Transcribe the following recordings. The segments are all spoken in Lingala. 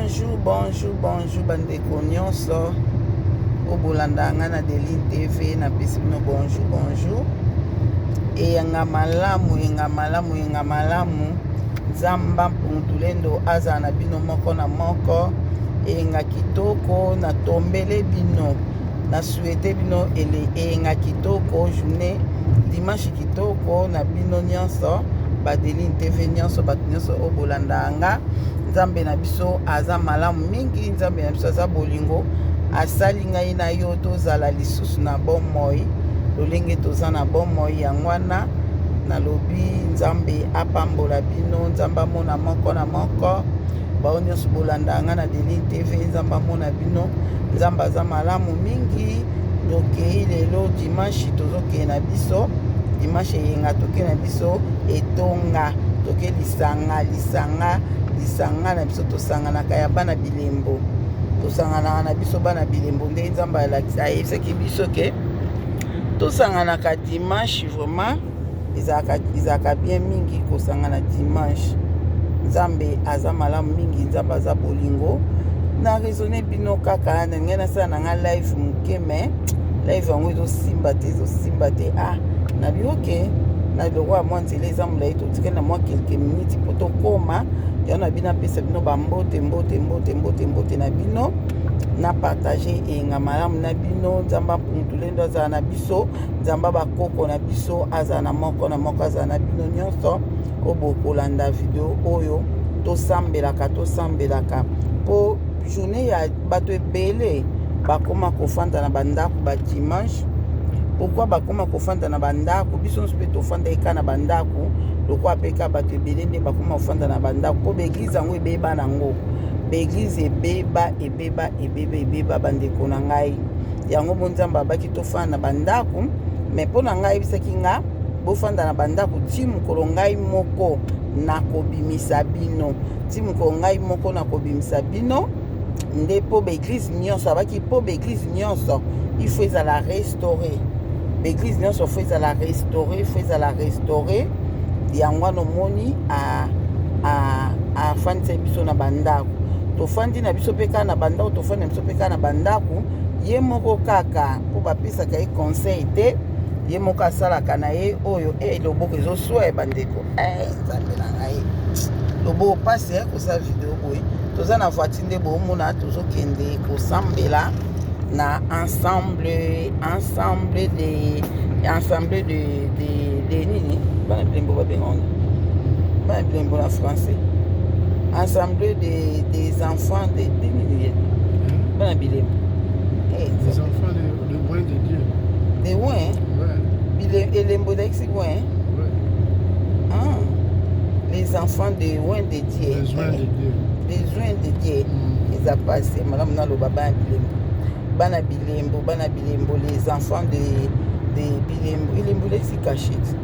Bonjour bandeko nyonso obolanda nga na Deline TV na pesi bino bonjour eyenga malamu nzamba mpungutulendo aza na bino moko na moko eyenga kitoko na tombele bino na souhaite bino eyenga kitoko journée dimanche kitoko na bino nyonso ba Deline TV nyonso bato nyonso obolanda nga nzambe na biso aza malamu mingi nzambe na biso aza bolingo asali ngai na yo tozala lisusu na bomoi lolenge toza na bomoi yangwana nalobi nzambe apambola bino nzambe amona moko na moko bao nyonso bolanda nga na Deline TV nzambe amona bino nzambe aza malamu mingi tokei lelo dimanche tozokee na biso dimanche eyenga tokei na biso etonga tokei lisanga na biso tosanganaka ya bana bilembo tosanganaka na biso bana bilembo nde nzambe ayebisaki biso ke tosanganaka dimanche vraiment ezalaka bien mingi kosangana dimanche nzambe aza malamu mingi nzambe aza bolingo na raisonne bino kaka ndenge nasala na nga live moke me live yango ezosimba te nabi oke na loko ya mwa nzela eza molai totikali na mwa kelke minute mpo tokoma yango na bino apesa bino bambote na bino na partage eyenga malamu na bino nzamba mpungutulendo azala na biso nzamba bakoko na biso azala na moko azala na bino nyonso oyo bokolanda video oyo tosambelaka mpo journée ya bato ebele bakoma kofanda na bandako badimanche pourquoi bakoma kofanda na bandako biso nyonso mpe tofanda eka na bandako lokwa apeka bato ebele nde bakoma kofanda na bandako mpo baeglize yango ebeba nango baeglize ebeba bandeko na ngai yango bo nzambe abaki tofanda na bandako me mpo na ngai ebisaki nga bofanda na bandako ti mokolo ngai moko nakobimisa bino nde mpo baeglize nyonso abaki mpo baeglize nyonso ifo ezala restauré baeglize nyonso fo ezala restauré yango wana omoni afandisa biso na bandako tofandi na biso mpe kaka na bandako tofandi na biso mpe kaka na bandako ye moko kaka mpo bapesaka ye conseil te ye moko asalaka na ye oyo loboko ezoswa ya bandeko nzambe na ngai loboko pasi kosala video boye toza na voiture nde boomona tozokende kosambela na ensemble de nini bana bilembo babengonga bana bilembo na français ensemble des enfants de nini bana bilembo les enfants de loin de Dieu de loin elembo daiksi loin les enfants de loin de Dieu besoin de Dieu eza passé malamu naloba bana bilembo les enfants de bilembo elembo daiksi cachette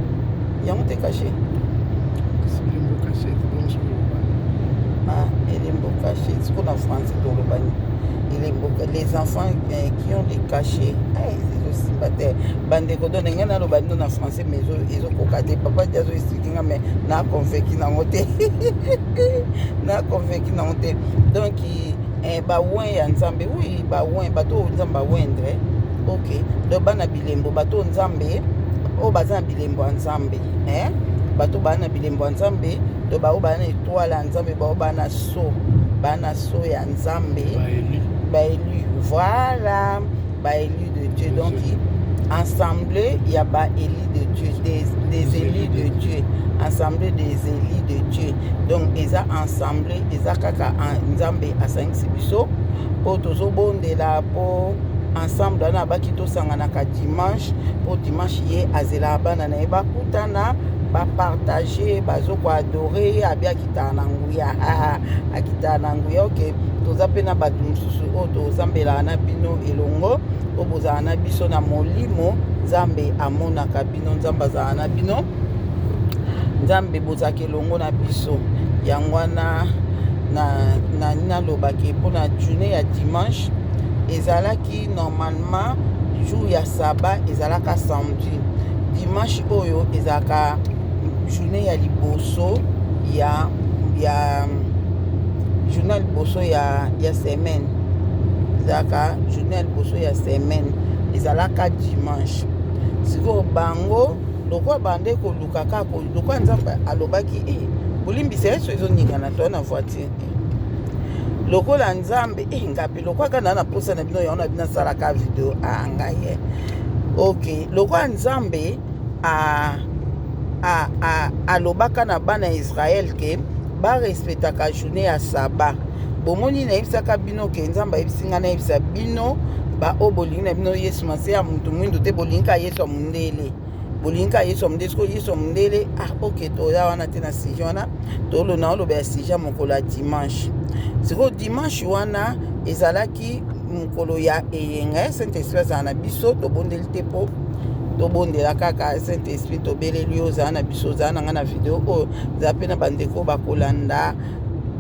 yango te cachette elembo cachette siko na français tolobani les enfants qui ont des cachets ezosimba te bandeko do ndenge naloba ndo na français mais ezokoka te papa ti azoexplike nga mais naconvaincu nango te donc bawen ya nzambe oui bawen bato oyo nzambe awendre ok donc bana bilembo bato oyo nzambe oyo baza na bilembo ya nzambe bato baa na bilembo ya nzambe to bao baa na étoile ya nzambe bao baa na so ya nzambe baélu voilà baélu de Dieu donc ensemble il y a baélu de Dieu des élus de Dieu ensemble des élus de Dieu donc eza ensemble eza kaka nzambe asangisi biso po tozobondela po ensemble wana abaki tosanganaka dimanche po dimanche ye azela bana na ye bakutana bapartage bazokoadore abi akitana na nguya ok toza mpe na bato mosusu oyo tozambelaka na bino elongo oyo bozala na biso na molimo nzambe amonaka bino nzambe azala na bino nzambe bozalaka elongo na biso yango wana nalobaki mpona journée ya dimanche ezalaki normalement jour ya saba ezalaka samedi dimanche oyo ezalaka journée ya liboso ya journée journal boso ya semaine zaka journal boso ya semaine ezalaka dimanche siko bango lokwa bande koluka kako lokwa nzambe alobaki bolimbisa yesu ezoningana to na voiture lokola nzambe ngapi lokwa kana na posa na bino yaona bina salaka video ngaye ok lokwa nzambe alobaka na bana Israël ke ba respectaka journée ya saba bomoni na yebisaka bino ke nzambe ayebisinga na yebisa bino ba o bolingi na bino yesu masiya mutu mwindo te bolinga yesu amundele bolinga yesu amundele siko yesu amundele ok toya wana te na sije wana tolona oloba ya sije mokolo ya dimanche siko dimanche wana ezalaki mokolo ya eyenga saint esprit azala na biso tobondeli te po tobondela kaka saint esprit tobeleli ozala na biso ozala na nga na video oyo ezala mpe na bandeko bakolanda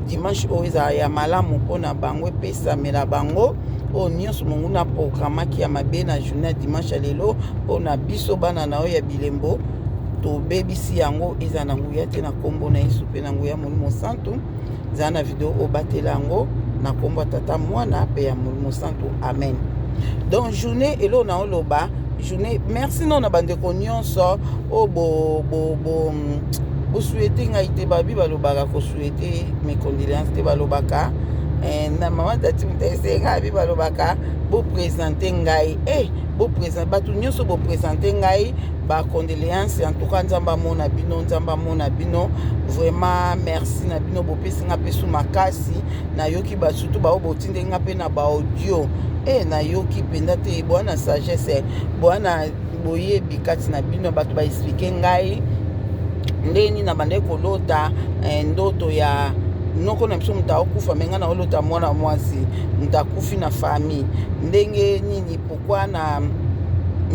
dimanche oyo ezala ya malamu mpona bango epesamela bango oyo nyonso monguna apogramaki ya mabe na journée ya dimanche ya lelo mpona biso bana na oyo ya bilembo tobebisi yango ezala na nguya te na nkombo na yesu mpe na nguya molimo santu ezala na video obatela yango na nkombo ya tata mwana mpe ya molimo santu amen. Donc journée elo na oloba journée merci non na bandeko nyonso o bo souhaiter ngai te babi balobaka ko souhaiter mes condoléances te balobaka na mama dati mutese ngai balobaka bo présenter ngai bo présenter batu nyonso bo présenter ngai ba condoléances en tout cas nzamba mona bino vraiment merci na bino bo pesi nga pesu makasi na yoki ba surtout ba obotinde nga pe na ba audio na yoki penda te bwana sagesse bwana boyebi kati na bino bato ba expliquer ngai ndeni na bande kolota ndoto ya noko na biso muta okufa menga na olota mwana mwasi muta kufi na famille ndenge nini pourquoi na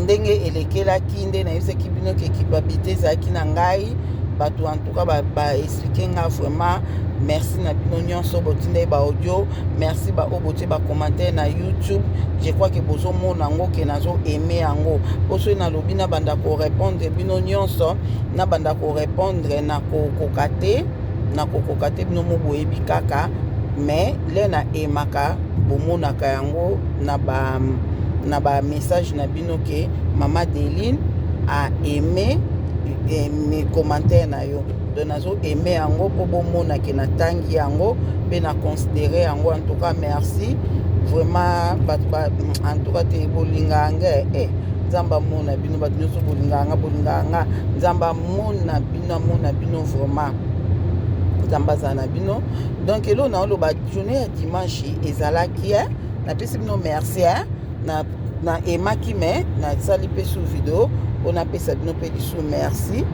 ndenge elekelaki nde na yose kibino ke kipabité zaki na ngai bato en tout cas ba expliquer nga vraiment merci na bino nyonso botinde ba audio merci ba obote ba commentaire na YouTube je crois que bozo mona ngo ke nazo aimer yango oso na lobi na banda ko répondre bino nyonso na banda ko répondre na ko kokate bino mo boyebi kaka mais le na emaka bomonaka yango na ba message na bino ke mama Deline a aimé mes commentaires na yo donc nazo aimé yango po bomona ke na tangi yango pe na considérer yango en tout cas merci vraiment en tout cas te bolinga nga nzamba mona bino bato nyonso bolinga nga nzamba mona bino vraiment nzamba zana bino donc elo na oloba journée ya dimanche ezalaki na pesi bino merci na emaki me na sali pe sous vidéo on a pesa bino pe sous merci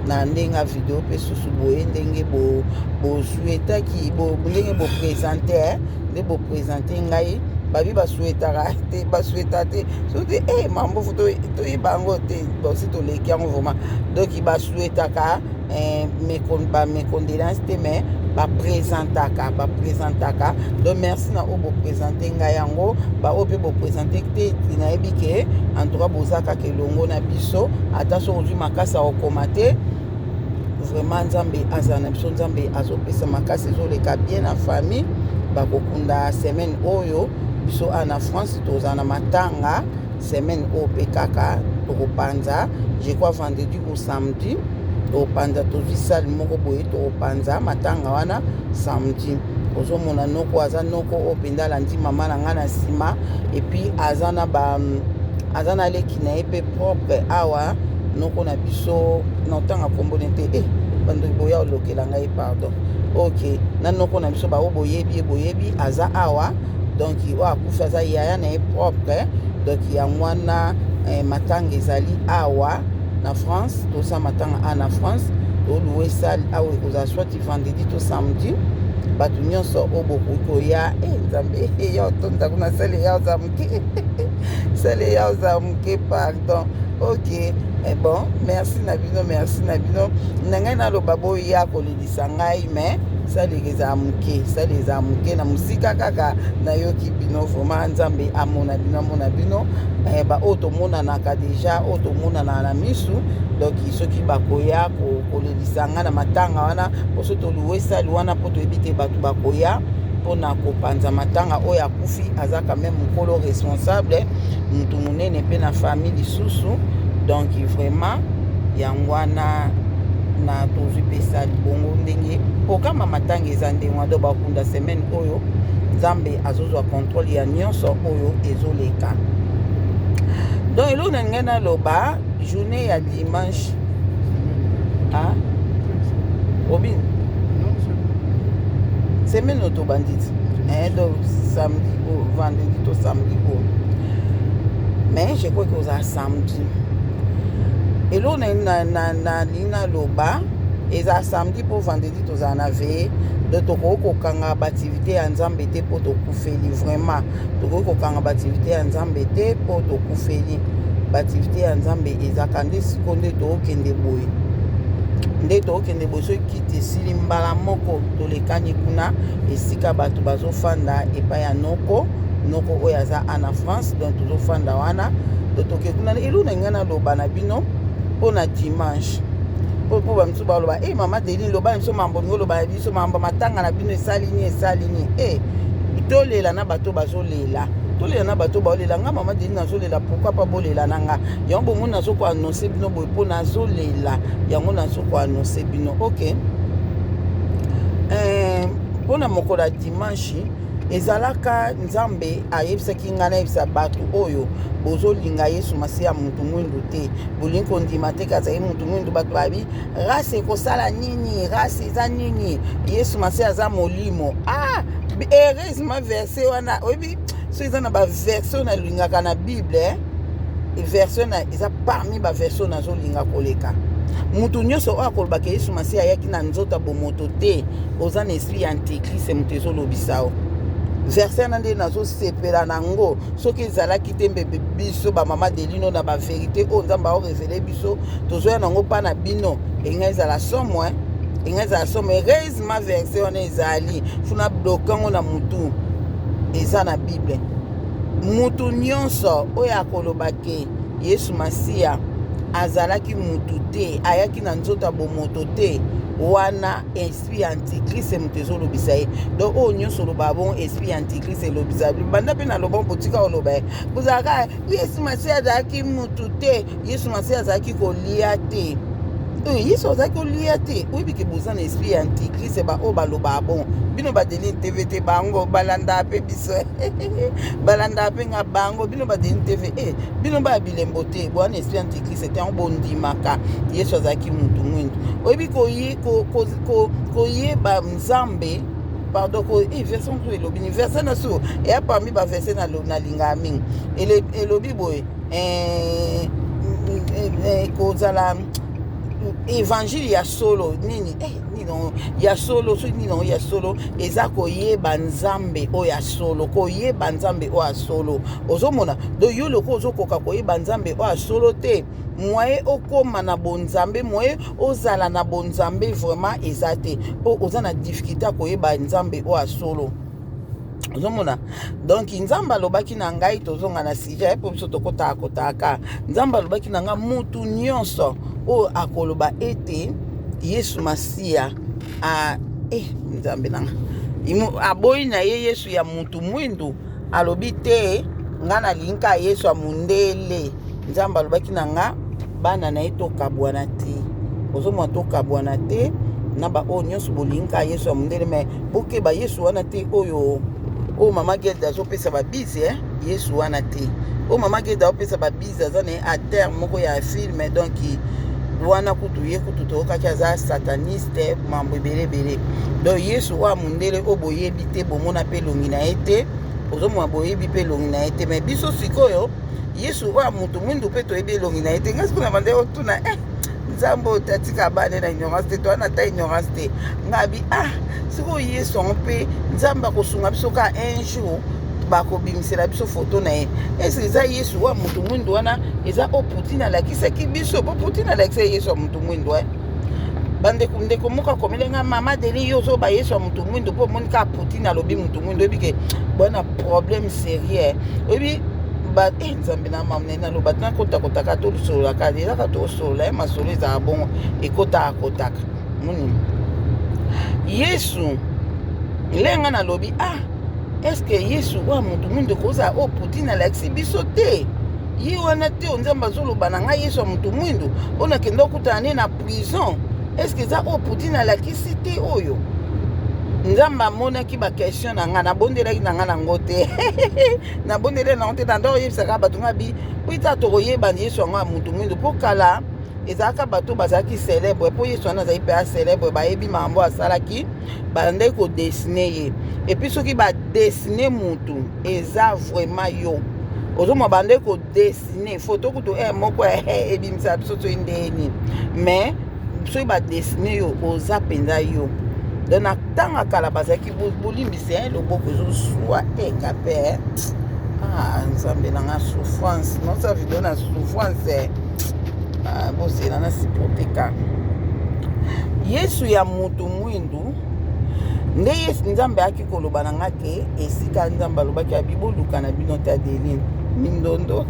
na ndenga video pe susu boye ndenge bo souhaitaki ndenge bo présenter nde bo présenter ngai babi ba souhaitara te ba souhaitate so te mambo photo to ibango te bo si to leki yango vraiment donc ba souhaitaka mes condoléances te mais ba présentaka donc merci na obo présenter ngai yango ba ope bo présenter te na ebike en tout cas bozaka ke longo na biso ata so ozu makasa okomate vraiment nzambe azana biso nzambe azopesa makasi ezoleka bien na famille bakokunda semaine oyo biso ana France tozana matanga semaine oyo pe kaka tokopanza je crois vendredi ou samedi tokopanza tozwi sale moko boye tokopanza matanga wana samedi ozomona noko aza noko oyo mpenza alandi mama na nga na nsima epuis aza na leki na ye mpe propre awa noko na biso na otanga kombone te bando boya olokela ngai pardon ok na noko na biso bao boyebi aza awa donc oyo akufi aza yaya na ye propre donc yango wana matanga ezali awa na France toza matanga na France toluwe sale awa ekozala soit vendredi to samedi bato nyonso oyo bokoki koya nzambe ya otonda kuna sale ya oza moke pardon ok bon merci na bino na ngai naloba boya kolelisa ngai mais saleke ezala moke na mosika kaka nayoki bino vraiment nzambe amona bino baoyo tomonanaka deja oyo tomonana na misu donc soki bakoya kolelisa ngai na matanga wana poso toluwe sali wana mpo toyebi te bato bakoya mpona kopanza matanga oyo akufi aza quand même mokolo responsable mutu munene mpe na famille lisusu. Donc vraiment yango wana na tozwi pesa libongo ndenge okamba matanga eza ndenge wana bakunda semaine oyo Nzambe azozwa contrôle ya nyonso oyo ezoleka. Donc eloko na ngai naloba journée ya dimanche Obin semaine auto bandit donc samedi ou vendredi to samedi ou mais je crois que vous avez samedi et là na lina loba et ça samedi pour vendredi to za na veille de to ko kanga activité ya Nzambe te po to kufeli vraiment to ko kanga activité ya Nzambe te po to kufeli activité ya Nzambe ezakande sikonde to kende boye nde tokende boso kiti sili mbala moko tolekani kuna esika bato bazofanda epai ya noko oyo aza ana France. Donc tozofanda wana totoke kuna elu na ngai naloba na bino mpona dimanche po bamisu baloba mama Deli loba biso mambo ningo loba na biso mambo matanga na bino esali nini tolela na bato bazolela tolela na bato baolela nga mama Deli nazolela pourquoi pas bolela nanga yango bomo nazoko annonce bino boye mpo nazolela yango nazoko annonce bino ok. Mpona mokolo ya dimanche ezalaka Nzambe ayebisaki ngai nayebisa bato oyo bozolinga Yesu Masiya mutu mwindu te bolingi kondima te kazali mutu mwindu bato babi rase ekosala nini rase eza nini Yesu Masiya aza molimo heureusement verset wana oyebi so eza na baversion nalingaka na Bible version eza parmi baversion nazolinga koleka mutu nyonso oyo akolobaka Yesu Masiya ayaki na nzoto bomoto te oza na esprit ya antikriste mutu ezolobisa verset na nde nazosepela nango soki ezalaki te mbebe biso bamama Delino na baverité oyo Nzambe aorevele biso tozoya nango mpa na bino enga ezala somo heureusement verset wana ezali funa blokango na mutu eza na Bible. Mutu nyonso oyo akolobake Yesu Masiya azalaki mutu te ayaki na nzoto bomoto te wana esprit antikriste mutu ezolobisa ye. Donc oyo nyonso oloba bon esprit antikriste elobisa banda mpe na loba botika oloba ye bozalaka Yesu Masiya azalaki mutu te Yesu Masiya azalaki kolia te Yesu azalaki kolia te oyebike boza na esprit antikriste oyo baloba bon bino badeli TV te bango balanda mpe biso balanda mpe nga bango bino badeli TV bino baya bilembo te bwana esprit antikriste te yango bondimaka Yesu azalaki mutu mwindu oyebi koyeba Nzambe pardon version to elobi ni verset na so eya parmi baverset nalinga mingi elobi boye kozala évangile ya solo nini ya solo so nino ya solo eza koyeba Nzambe o ya solo koyeba Nzambe o ya solo ozomona do yo loko ozokoka koyeba Nzambe o ya solo te moye okoma na bonzambe moye ozala na bonzambe vraiment eza te po oza na difficulté koyeba Nzambe o ya solo ozomona. Donc Nzambe alobaki na ngai tozonga na sujet po biso tokotaka Nzambe alobaki na ngai mutu nyonso o akoloba ete Yesu Masiya Nzambe nanga aboyi na ye Yesu ya mutu mwindu alobi te nga na linka Yesu amundele. Nzambe alobaki na nga bana na ye tokabwana te ozomona tokabwana te na ba oyo nyonso bolinka Yesu amundele me bokeba Yesu wana te oyo mama Geda azopesa babizi Yesu wana te mama Geda opesa babizi aza na a terme moko ya filme donc wana kutu ye kutu tokaki aza sataniste mambo ebelebele. Donc Yesu wa mundele oyo boyebi te bomona mpe elongi na ye te ozomona boyebi mpe elongi na ye te me biso sikoyo Yesu wa mutu mwindu mpe toyebi elongi na ye te nga sikuna bande otuna Nzambe otatika bane na ignorance te toana ta ignorance te ngabi sikoyo Yesu mpe Nzambe akosunga biso ka un jour bakobimisela biso foto na ye ese eza Yesu wa mutu mwindu wana eza o Putin alakisaki biso po Putin alakisa Yesu wa mutu mwindu ndeko moko akomelenga mama Deli yo ozoba Yesu wa mutu mwindu po monika Putin alobi mutu mwindu oyebike bwana problème sérieux oyebi Nzambe na mamne na loba tana kotakotaka tosololaka ezaka tosolola ye masolo ezaka bongo ekotaka moni Yesu lenga na lobi est-ce que Yesu wa mutu mwindu koza putina alakisi biso te ye wana te onzamba zoloba na ngai Yesu wa mutu mwindu ona kenda okutana na prison est-ce que za putina alakisi te oyo nzamba amonaki question na nga nabondelaki na nga nango te nabondelaki nango te nanda oyebisaka bato nga bi po ita tokoyeba Yesu yango ya mutu mwindu mpo kala ezalaka bato bazalaki célèbre mpo Yesu wana azali mpe acélèbre bayebi makambo asalaki bandaki kodesine ye epuis soki badesine mutu eza vraiment yo ozomwa bandaki kodesine foto kutu moko ebimisa biso to ndeni mais soki badesine yo oza mpenza yo donc na ntango akala bazalaki bolimbisa loboko ezoswa eka mpe nzambe nanga souffrance nosa video na souffrance bozela na sipoteka Yesu ya mutu mwindu nde Yesu nzambe aki koloba na nga ke esika nzambe alobaki abiboluka na bino te Adeline mindondo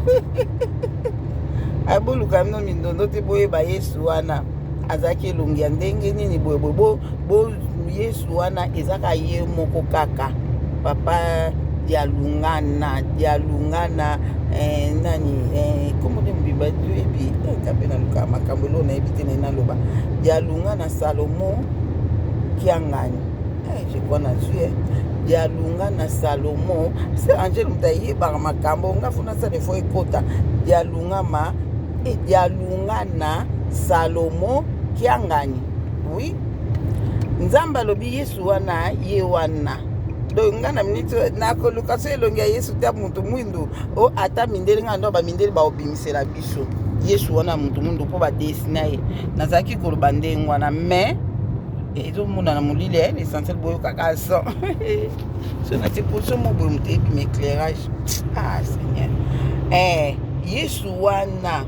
aboluka bino mindondo te boyeba Yesu wana azalaki elongi ya ndenge nini boye Yesu wana ezaka ye moko kaka papa dialungana nani comment on dit ba ebi kape na luka makambo lo na ebite na loba dialungana Salomo kiangani je crois na Dieu dialungana Salomo c'est Angel mutaye ba makambo ngafuna sa defo ekota dialungama dialungana Salomo kiangani oui nzamba lobi Yesu wana ye wana donc ngana minito nakoluka so elongi ya Yesu ta mutu mwindu ata mindeli nga ndo bamindeli baobimisela biso Yesu wana mutu mwindu mpo badesina ye nazalaki koloba ndenge wana mais ezomona na molile l'essentiel boyokaka so so nati poso mo boye mutu ebi m'éclairage Seigneur Yesu wana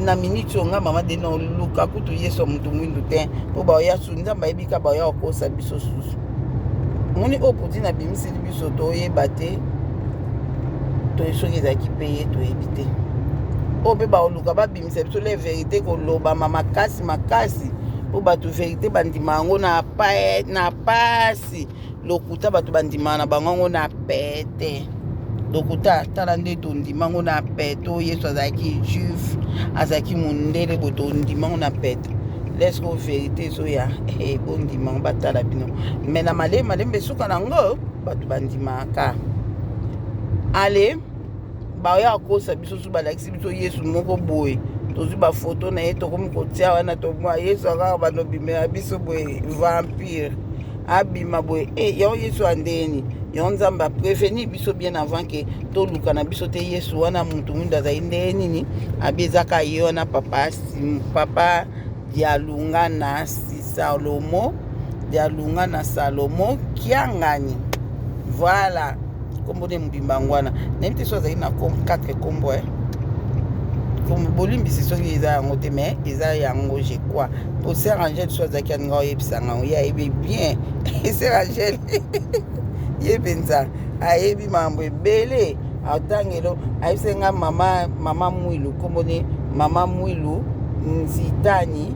na minute onga mama de no luka kutu Yesu mutu mwindu te po baoya su nzamba ebika baoya okosa biso susu moni putina bimiseli biso toyeba te soki ezalaki mpe ye toyebi te oyo mpe baoluka babimisa biso le verité kolobama makasi po bato verité bandima yango na pasi lokuta bato bandima na bango yango na pete lokuta tala nde tondima yango na pete oyo Yesu azalaki juif azalaki mondele boye tondima yango na pete leske o verité ezoya bondima yango batala bino me na malembe esuka nango bato bandimaka ale baoya kosa biso so balakisi biso Yesu moko boye tozwi bafoto na ye tokomi kotia wana tomwa Yesu akaka banobimela biso boye vampire abima boye yango Yesu andeni yango nzambe apreveni biso bien avant ke toluka na biso te Yesu wana mutu mwindu azali ndenge nini abi ezaka ye wana papa dialunga na Salomo kiangani voilà kombo de mbimba ngwana nayebi te so azali na 4 kombo comme bolimbisi soki eza yango te mais eza yango je crois pour Sœur Angèle so azalaki aninga oyebisanga ngo ye ayebi bien Sœur Angèle ye mpenza ayebi makambo ebele atangelo ayebisenga mama mwilu kombo ne mama mwilu nzitani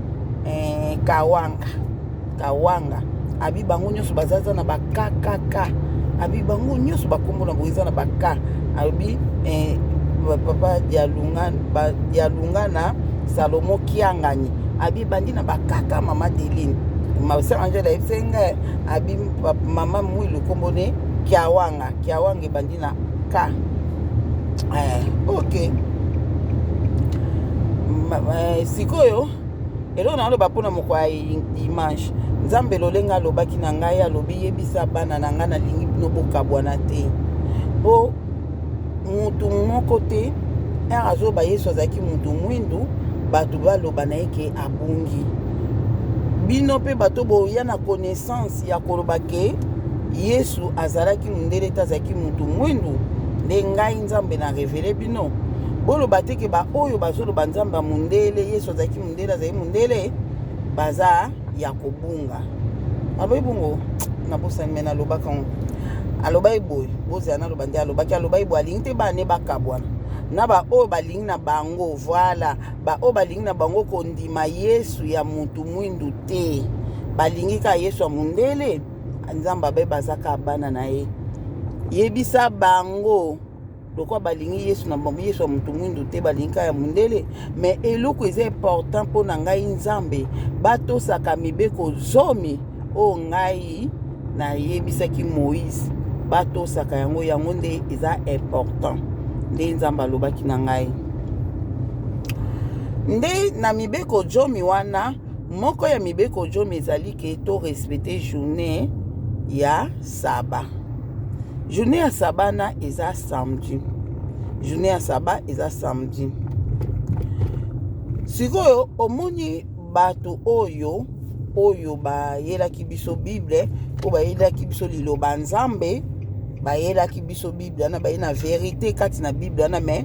kawanga abi bango nyonso bazaza na bakakaka abi bango nyonso bakombo na boeza na baka abi papa dialunga na Salomo kiangani abi bandi na bakaka mama Deline Sœur Angèle ayebisenga abi mama mwilu kombo ne kiawanga bandi na ka ok sikoyo elo na loba pona moko ya image nzambe lolenga alobaki na ngai alobi yebisa bana na ngai nalingi bino bokabwana te po mutu moko te azoba Yesu azalaki mutu mwindu bato baloba na ye ke abungi bino mpe bato boya na connaissance ya koloba ke Yesu azalaki mundele te azalaki mutu mwindu nde ngai nzambe na revele bino boloba te ke baoyo bazoloba nzambe mundele Yesu azalaki mundele azali mundele baza ya kobunga alobi bongo na bosani me nalobaka alobai boye bozala naloba nde alobaki alobai boye alingi te bane bakabwana na baoyo balingi na bango voilà baoyo balingi na bango kondima Yesu ya mutu mwindu te balingi ka Yesu ya mundele nzambe abe bazaka bana na ye yebisa bango lokwa balingi yesu na bango yesu ya mutu mwindu te balingi ya mundele mais eloko eza important mpo na ngai nzambe batosaka mibeko zomi oyo ngai nayebisaki Moïse batosaka yango nde eza important nde nzambe alobaki na ngai nde na mibeko zomi wana moko ya mibeko zomi ezali ke to respecte journée ya saba. Journée ya saba na eza samedi. Journée ya saba eza samedi. Sikoyo omoni bato oyo bayelaki biso Bible ko bayelaki biso liloba nzambe bayelaki biso Bible na bayina vérité kati na Bible na mais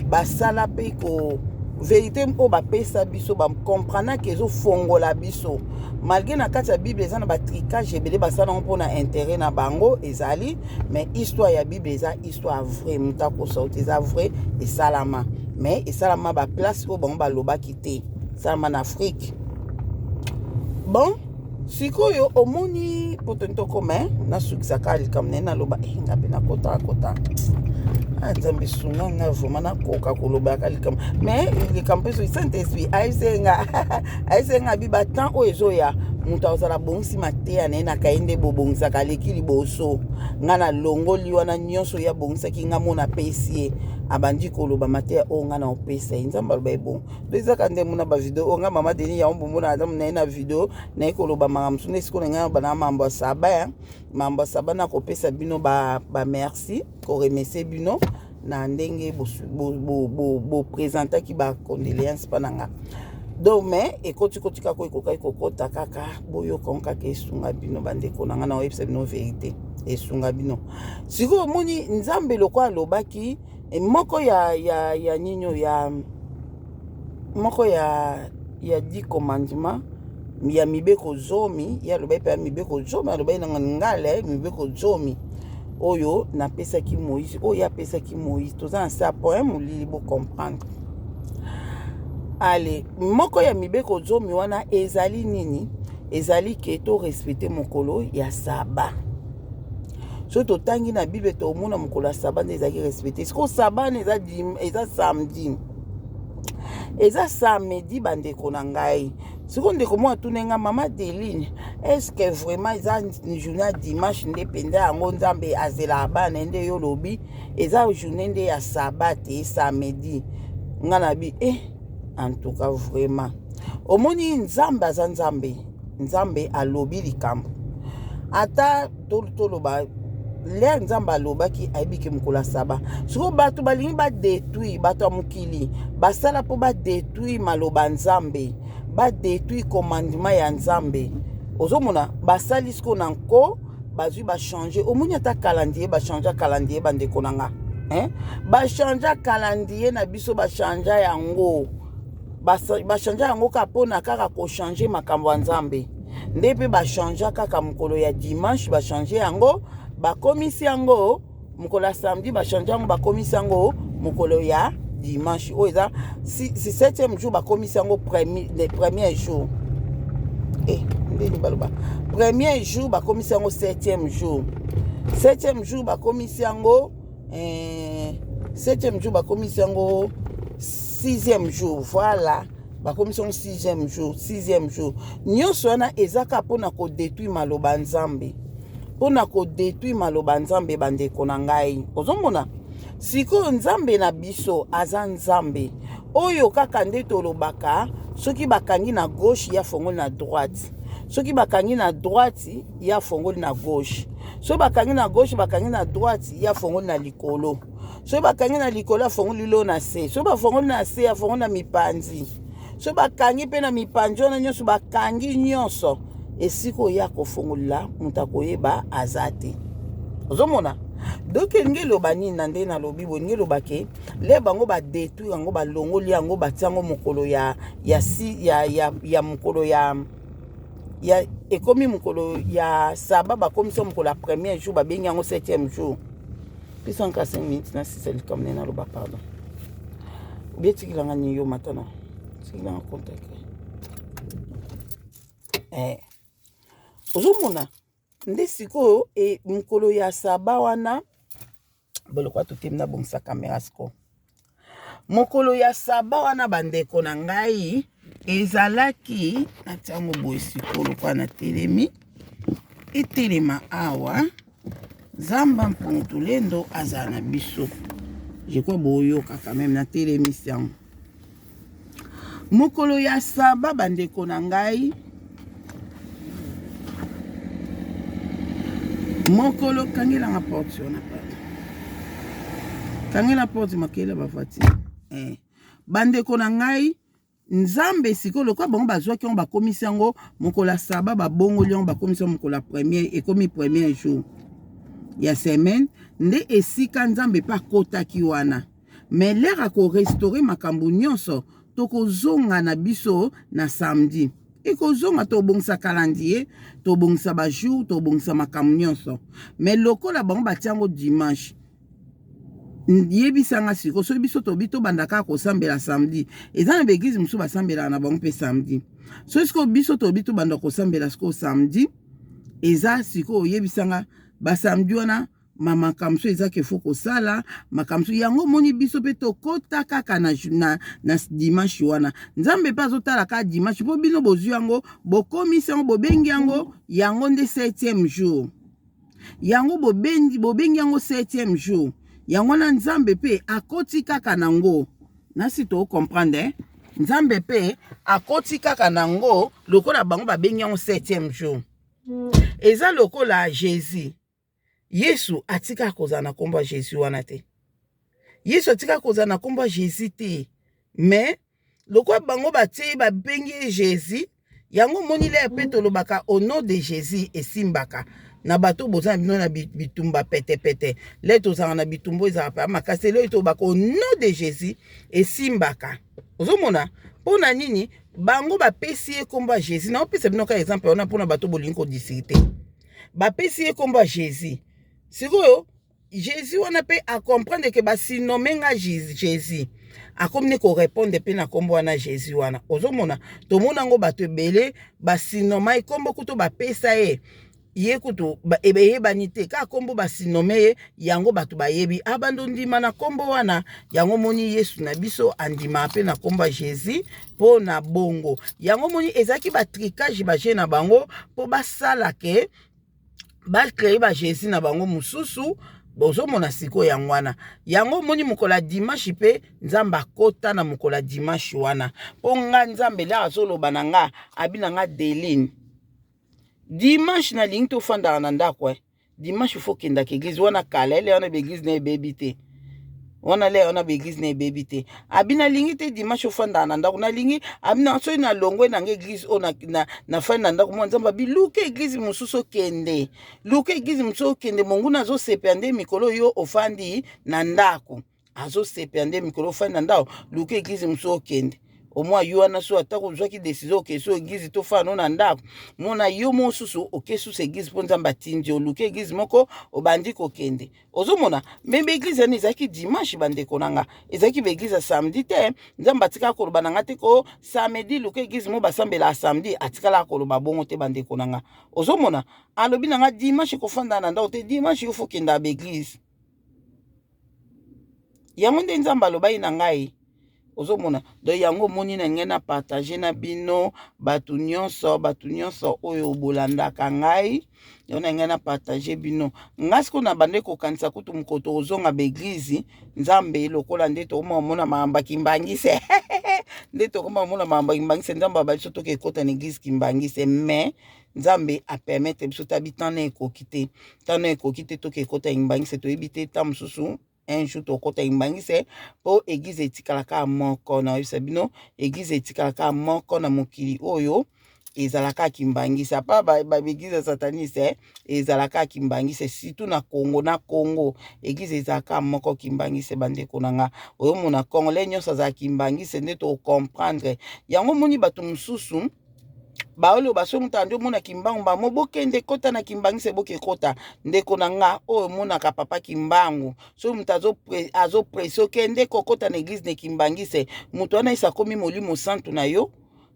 basala pe ko vérité mpo bapesa biso bacomprendre ke ezofongola biso malgré na kati ya Bible eza na batricage ebele basala ngo mpona intérêt na bango ezali mais histoire ya Bible eza histoire vrai moto akosauti eza vrai esalama mais esalama baplace oyo bango balobaki te esalama na Afrique. Bon sikoyo omoni poto ntokome nasukisaka likambo naye naloba ngape nakota nzambe sunga nga vraiment nakoka kolobaka likambo mais likambo so Saint-Esprit aisenga biba temps oyo ezoya moto azala bongisi te na ye kaye nde bobongisaka aleki liboso nga na longoli wana nyonso ya bongisaki nga mona pesi ye abandi koloba mateya oyo nga na opesa ye nzambe aloba ye bon to ezaka nde mona bavideo oyo nga mama deni ya ombomona adamu na ye na video naye koloba makambo so nde sikoyo na ngai bana mambo ya saba mambo ya saba na kopesa bino ba merci koremercie bino na ndenge bopresentaki bacondoléance mpa na nga donc mais ekoti kako ekokai kokota kaka boyoka ngo kaka esunga bino bandeko na nga na oyebisa bino vérité esunga bino sikoyo omoni nzambe lokwa alobaki moko ya nino ya moko ya 10 commandement ya mibeko zomi ya alobai pe ya mibeko zomi alobai na ngale mibeko zomi oyo napesaki Moïse oyo apesaki Moïse toza na sa poème molili bo comprendre. Allez moko ya mibeko zomi wana ezali nini ezali ke to respecter mokolo ya saba so totangi na Bible tomona mokolo ya saba nde ezali respecter siko saba eza samedi eza samedi bandeko na ngai siko ndeko mwa tunenga mama Deline est-ce que vraiment eza journée dimanche nde penda yango nzambe azela bana nde yo lobi eza journée nde ya sabate samedi nga na bi en tout cas vraiment omoni nzambe aza nzambe alobi likambo ata toloba l'air nzambe alobaki ayebiki mokolo saba siko bato balingi badétruire bato ya mokili basala mpo badétruire maloba nzambe badétruire commandement ya nzambe ozomona basali siko na nko bazwi bachange omoni ata calendrier bachange calendrier bandeko na nga bachange calendrier na biso bachange yango bachange yango kaka mpona kaka kochange makambo ya nzambe nde mpe bachange kaka mokolo ya dimanche bachange yango bakomisi yango mokolo ya samedi bachange yango bakomisi yango mokolo ya dimanche oyo eza 7e jour bakomisi yango premier jour ndeni baloba premier jour bakomisi yango 7e jour 7e jour bakomisi yango 7e jour bakomisi yango 6e jour voilà bakomisi yango 6e jour nyonso wana ezaka mpona kodétruire maloba nzambe mpona kodétruire maloba nzambe bandeko na ngai ozomona sikoyo nzambe na biso aza nzambe oyo kaka nde tolobaka soki bakangi na gauche ya fongoli na droite soki bakangi na droite ya fongoli na gauche soki bakangi na gauche bakangi na droite ya fongoli na likolo soki bakangi na likolo afongoli lo na se soki bafongoli na se afongoli na mipanzi soki bakangi mpe na mipanzi wana nyonso bakangi nyonso esika oya kofongola moto akoyeba aza te ozomona donc elingi eloba nini na nde nalobi boye elingi eloba ke le bango badétruire yango balongoli yango batia yango mokolo ya mokolo ya ekomi mokolo ya saba bakomisa mokolo ya premier jour babengi yango 7e jour pesa nka 5 minutes na sisa likambo nde naloba pardon obie tikilanga ni yo matana tikilanga contact ozomona nde sikoyo e mokolo ya saba wana bolokwa totemi na bongisa kamera siko mokolo ya saba wana bandeko na ngai ezalaki natiango boye sikolo kwa na telemi etelema awa Zamba Mpuntulendo azala na biso je crois boyoka quand même na telemi siango mokolo ya saba bandeko na ngai mokolo kangela nga porte on a pas kangela porte makela ba voiture bandeko na ngai nzambe sikolo kwa bango bazwaki on bakomisi yango mokolo saba babongoli on bakomisi mokolo premier ekomi premier jour ya semaine nde esika nzambe pa kotaki wana mais l'air ako restaurer makambo nyonso tokozonga na biso na samedi ekozonga tobongisa calendrier tobongisa ba jour tobongisa makambo nyonso mais lokola bango batiango dimanche yebisanga siko so biso tobi tobandaka kosambela samedi eza na beglise musu basambela na bango mpe samedi so siko biso tobi tobanda kosambela siko samedi eza siko yebisanga basamedi wana makamso eza ke fo kosala makamso yango moni biso mpe tokota kaka na dimanche wana nzambe mpe azotala ka dimanche mpo bino bozwi yango bokomisi yango bobengi yango nde 7e jour yango bobengi yango 7e jour yango na nzambe pe akoti kaka nango nasi to comprendre nzambe pe akoti kaka nango lokola bango babengi yango 7e jour eza lokola Jésus Yesu atika koza na komba Jésus wana te Yesu atika koza na komba Jésus te mais lokola bango batie babengi Jésus yango moni le pe tolobaka au nom de Jésus esimbaka na bato bozana bino na bitumba pete le tozanga na bitumbo ezaka makasi le tobaka au nom de Jésus esimbaka ozomona pona nini bango bapesi ekomba Jésus na opesa bino ka exemple ona pona bato bolingi ko discuter bapesi ekomba Jésus sikoyo Jésus wana pe a comprendre que basinomenga Jésus akomne ko répondre pe na kombo wana Jésus wana ozomona tomona ngo bato ebele basinoma ekombo kuto bapesa ye kutu ebeyebani te ka kombo basinome yango bato bayebi abando ndima na kombo wana yango moni Yesu na biso andima pe na kombo Jésus po na bongo yango moni ezaki batrikage baje na bango po basala ke créer ba Jésus na bango mususu bozomona siko yango wana yango moni mokola dimanche pe nzamba kota na mokola dimanche wana po nga nzambe la azoloba na nga abina nga Deline dimanche na lingi to fanda na ndako dimanche faut kenda ke église wana kala ele wana église na bebi te wana le wana église na bebi te abina lingi te dimanche fanda na ndako na lingi abina so na longwe na église o na fanda na ndako mo nzamba biluke église mususu kende luke église mususu kende monguna zo sepende mikolo yo ofandi na ndako azo sepende mikolo ofandi na ndako luke église mususu kende au moins yo wana so atako zwaki décision ke so église to fa no na ndako mona yo mosusu okesu se église po nzamba tindi oluke église moko obandi kokende ozomona membe église ni zaki dimanche bandeko nanga ezaki be église samedi te nzamba tika koloba nanga te ko samedi luke église mo basambela samedi atikala koloba bongo te bandeko nanga ozomona alobi nanga dimanche kofanda na ndako te dimanche yo fokenda be église yango nde nzamba lobai na ngai ozomona do yango moni na ngena partager na bino batu nyonso oyo bolandaka ngai yo na ngena partager bino ngasiko na bande ko kanisa kutu mkoto ozonga be église nzambe lokola nde to mona mamba kimbangise nde to mona mamba kimbangise nzamba ba biso to ke kota na église kimbangise mais nzambe a permettre biso tabitana ekokite tana ekokite to ke kota kimbangise to ebite tam susu un jour to kota imbangise po église etikalaka moko na yebisa église etikalaka moko na mokili oyo ezalaka kimbangisa pa ba église sataniste ezalaka kimbangise surtout na Congo église ezalaka moko kimbangise bandeko nanga oyo mona Congo le nyonso za kimbangise nde to comprendre yango moni bato mususu baolo basonguta ndio mona kimbangu ba mobokende kota na kimbangise boke kota ndeko nanga oyo mona ka papa kimbangu so mutazo azo preso kende kokota na église ne kimbangise mutu wana isa komi molimo santu na yo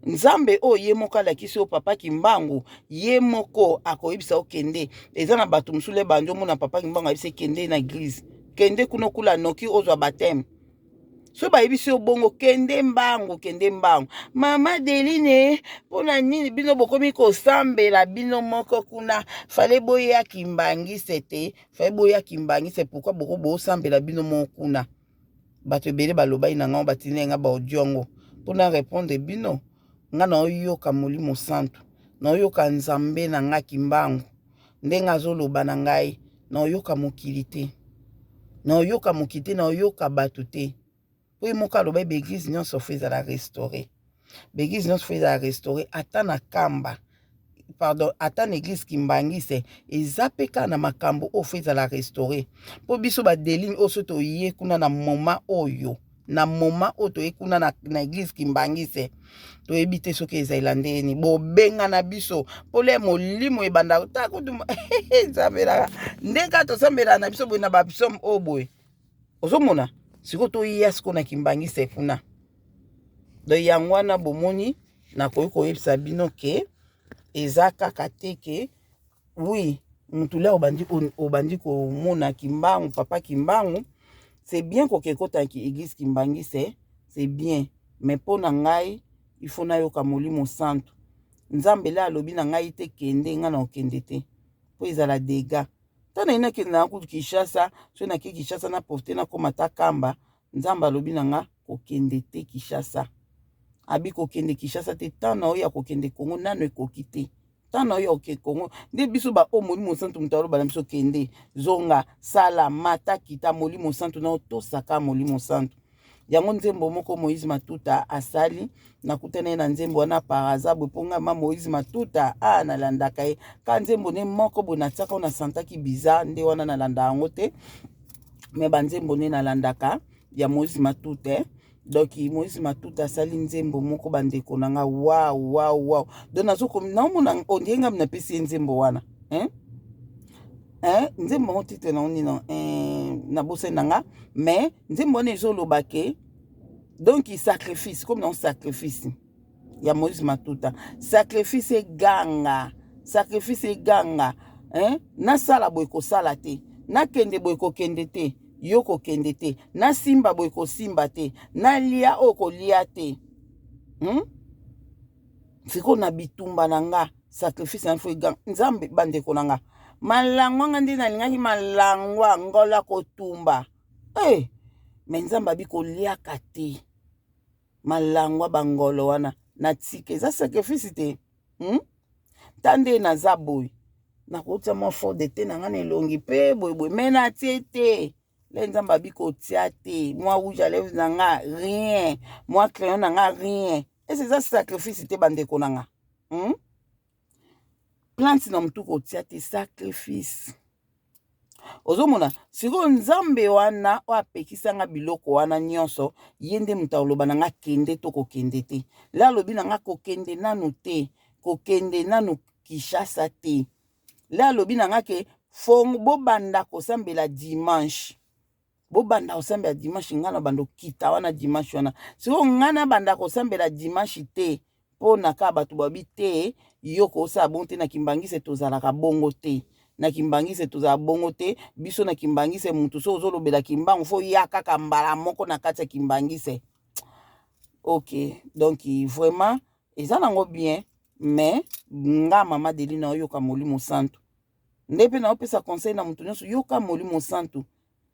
nzambe o ye moko alakisi o papa Kimbangu ye moko akoyebisa okende eza na bato musule banjo mona papa Kimbangu ayebisa kende na église kende kuno kula noki ozwa baptême so bayebisi yo bongo kende mbangu mama Deline mpona nini bino bokomi kosambela bino moko kuna fale boya Kimbangise te fale boya Kimbangise pourquoi boko bosambela bino moko kuna bato ebele balobai na ngai batindi nga baodiongo mpona répondre bino nga na oyoka Molimo Santu na oyoka nzambe na nga Kimbangu ndenge azoloba na ngai na oyoka mokili te na oyoka bato te po ye moko aloba baeglise nyonso fo ezala restauré baeglise nyonso fo ezala restauré ata na kamba pardon ata na église Kimbangise eza mpe kaka na makambo oyo fo ezala restauré mpo biso badeline oyo so toye kuna na moma oyo toye kuna na église Kimbangise toyebi te soki ezala ndeni bobengana biso pole molimo ebanda takuduma nzambelaka ndeka tosambelaka na biso boye na bapsaume oyo boye ozomona siko toya siko na Kimbangise kuna do yango wana bomoni nakoki koyebisa bino ke eza kaka te ke oui mutula obandi komona Kimbangu papa Kimbangu c'est bien koke kotaki église Kimbangise c'est bien mais mpo na ngai il faut nayoka Molimo Santu nzambe la alobi na ngai te kende nga na okende te po ezala dega tana ina kende na kutu Kinshasa so na ki Kinshasa na porte na komata kamba nzambe alobi na nga kokende te Kinshasa abi kokende Kinshasa te tana oya kokende Kongo nano ekoki te tana oya oke Kongo nde biso ba o Molimo Santu mutalo bala biso kende zonga sala mata kita Molimo Santu na otosaka Molimo Santu yango nzembo moko Moïse Matuta asali nakutana na nzembo wana parazabu ponga ma Moïse Matuta nalandaka ye ka nzembo ne moko bona tsaka na santaki bizarre nde wana nalanda yango te me banzembo ne nalandaka ya Moïse Matuta donc Moïse Matuta asali nzembo moko bandeko nanga wow donc naomona ondienga mna pesi nzembo wana nzembo mo titre na oni no na bose nanga mais nzembo ne ezoloba ke donc sacrifice comme non sacrifice ya Moïse Matuta sacrifice ganga na sala boy ko sala te na kende boy ko kende te yo ko kende te na simba boy ko simba te na lia o ko lia te siko na bitumba nanga sacrifice na fo ganga nzambe bandeko nanga malangwa nga ndi nalingaki malangwa ngola kotumba me nzambe abi koliaka te malangwa bangolo wana na tike eza sacrifice te tande naza boy nakotya mwa forde te na nga na elongi mpe boyeboye me natie te le nzambe abi kotia te mwa rouge à lèvres na nga rien mwa crayon na nga rien ese eza sacrifice te bandeko na nga plante na mutu kotia te sacrifice ozomona siko nzambe wana o apekisanga biloko wana nyonso ye nde mutu aloba na nga kende to kokende te la alobi na nga kokende nanu te kokende nanu Kinshasa te la alobi na nga ke fongo bobanda kosambela dimanche nga na bando kita wana dimanche wana siko nga na banda kosambela dimanche te po na ka bato babi te yo kosala bongo te na Kimbangise tozalaka bongo te na Kimbangise tozala bongo te biso na Kimbangise mutu so ozolobela Kimbangu fo ya kaka mbala moko na kati ya Kimbangise ok donc vraiment eza nango bien mais nga mama Deline oyoka Molimo Santu nde pe na opesa conseil na mutu nyonso yoka Molimo Santu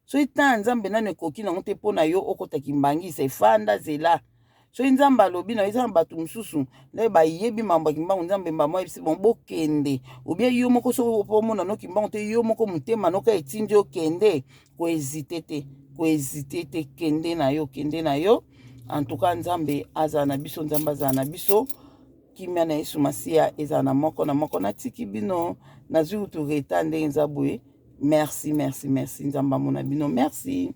so ita nzambe nano ekoki nango te mpo na yo okota Kimbangise efanda zela so nzambe alobi na eza bato mususu le bayebi mambo Kimbangu nzambe mbamo ebisi bon bokende obia yo moko so pomona no Kimbangu te yo moko mutema noka etindi okende ko hésiter te kende na yo en tout cas nzambe aza na biso nzambe aza na biso kimia na Yesu Masia eza na moko na tiki bino na zuru to reta ndenge nzabwe merci nzamba mona bino merci